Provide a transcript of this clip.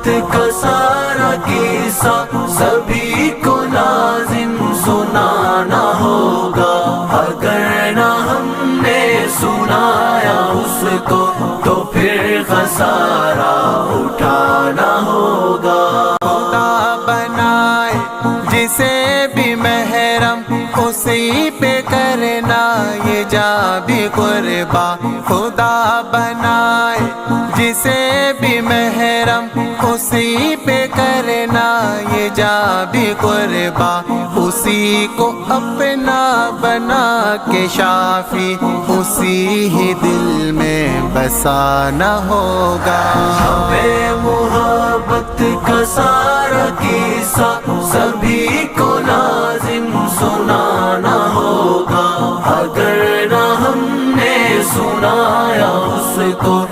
محبت کا سارا قصہ سبھی کو لازم سنانا ہوگا، اگر نہ ہم نے سنایا اس کو تو پھر خسارہ اٹھانا ہوگا۔ خدا بنائے جسے بھی محرم اسی پہ کرنا یہ جا بھی قربا، خدا بنائے جسے بھی محرم اسی پہ کرنا یہ جا بھی قربا، اسی کو اپنا بنا کے شافی اسی ہی دل میں بسانا ہوگا۔ ہمیں محبت کا سارا قصہ سبھی کو لازم سنانا ہوگا، اگر نہ ہم نے سنایا اس کو